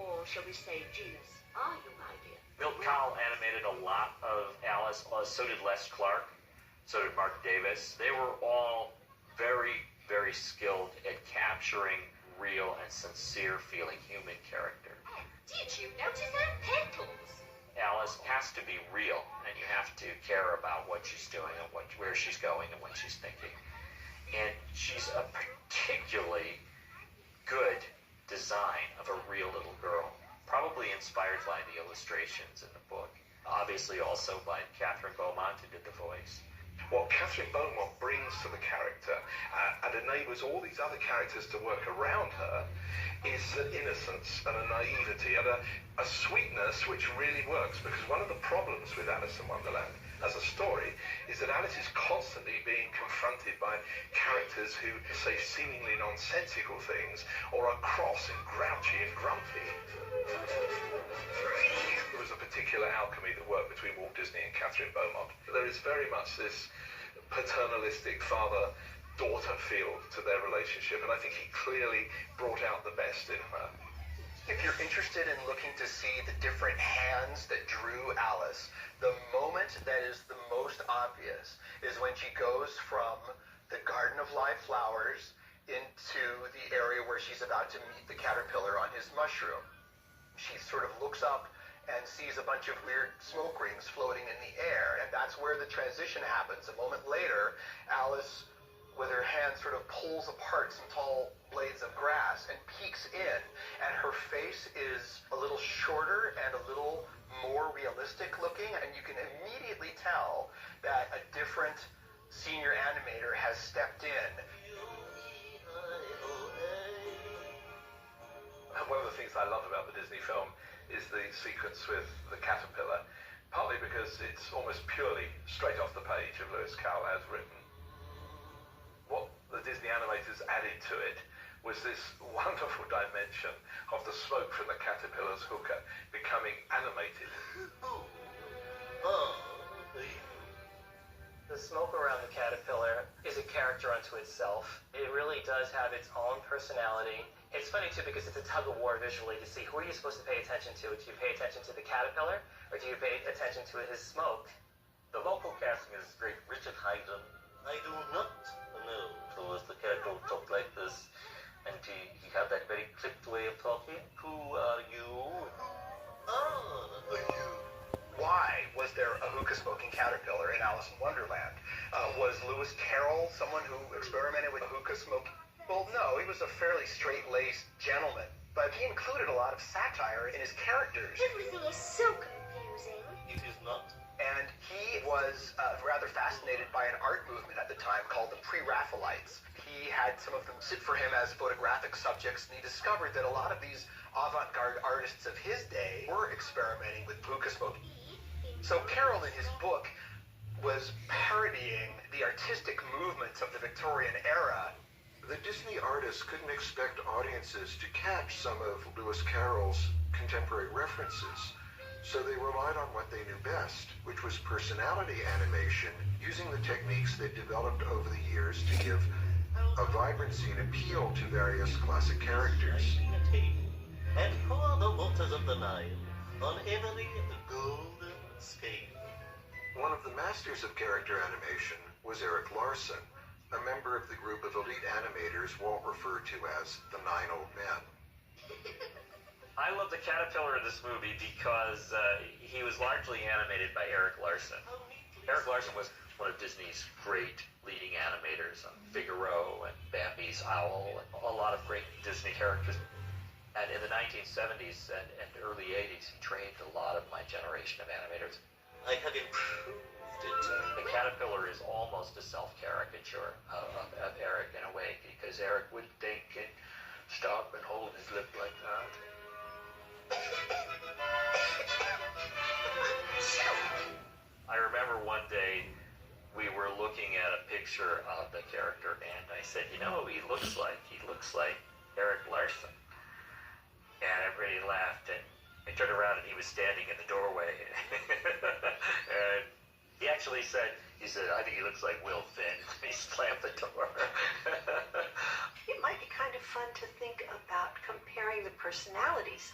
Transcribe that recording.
or shall we say genus, are you, my dear? Milt Kahl animated a lot of Alice, so did Les Clark, so did Mark Davis. They were all very, very skilled at capturing real and sincere feeling human character. Did you notice that? Petals. Alice has to be real, and you have to care about what she's doing and where she's going and what she's thinking. And she's a particularly good design of a real little girl, probably inspired by the illustrations in the book. Obviously also by Catherine Beaumont, who did the voice. What Catherine Beaumont brings to the character and enables all these other characters to work around her is an innocence and a naivety and a sweetness which really works, because one of the problems with Alice in Wonderland as a story is that Alice is constantly being confronted by characters who say seemingly nonsensical things or are cross and grouchy and grumpy. There was a particular alchemy that worked between Walt Disney and Catherine Beaumont. There is very much this paternalistic father-daughter feel to their relationship, and I think he clearly brought out the best in her. If you're interested in looking to see the different hands that drew Alice, the moment that is the most obvious is when she goes from the Garden of Live Flowers into the area where she's about to meet the caterpillar on his mushroom. She sort of looks up and sees a bunch of weird smoke rings floating in the air, and that's where the transition happens. A moment later, Alice, with her hand, sort of pulls apart some tall blades of grass and peeks in, and her face is a little shorter and a little more realistic looking, and you can immediately tell that a different senior animator has stepped in. One of the things I love about the Disney film is the sequence with the caterpillar, partly because it's almost purely straight off the page of Lewis Carroll as written. What the Disney animators added to it was this wonderful dimension of the smoke from the caterpillar's hooker becoming animated. The smoke around the caterpillar is a character unto itself. It really does have its own personality. It's funny too, because it's a tug of war visually to see who are you supposed to pay attention to. Do you pay attention to the caterpillar, or do you pay attention to his smoke? The vocal casting is great. Richard Haydn. I do not know who was the character who talked like this, and he had that very clipped way of talking. Who are you? You. Why was there a hookah-smoking caterpillar in Alice in Wonderland? Was Lewis Carroll someone who experimented with hookah smoking? Well, no, he was a fairly straight-laced gentleman, but he included a lot of satire in his characters. Everything is so confusing. It is not. And he was rather fascinated by an art movement at the time called the Pre-Raphaelites. He had some of them sit for him as photographic subjects, and he discovered that a lot of these avant-garde artists of his day were experimenting with hookah smoking. So Carroll, in his book, was parodying the artistic movements of the Victorian era. The Disney artists couldn't expect audiences to catch some of Lewis Carroll's contemporary references, so they relied on what they knew best, which was personality animation, using the techniques they developed over the years to give a vibrancy and appeal to various classic characters. And pour the waters of the Nile on every golden scale. One of the masters of character animation was Eric Larson, a member of the group of elite animators Walt referred to as the Nine Old Men. I love the caterpillar in this movie because he was largely animated by Eric Larson. Eric Larson was one of Disney's great leading animators on Figaro and Bambi's Owl and a lot of great Disney characters. And in the 1970s and early 80s, he trained a lot of my generation of animators. I have improved it. The caterpillar is almost a self-caricature of Eric in a way, because Eric would think and stop and hold his lip like that. I remember one day we were looking at a picture of the character, and I said, you know, he looks like Eric Larson. And everybody laughed, and I turned around and he was standing in the doorway. And he actually said, I think he looks like Will Finn. He slammed the door. It might be kind of fun to think about comparing the personalities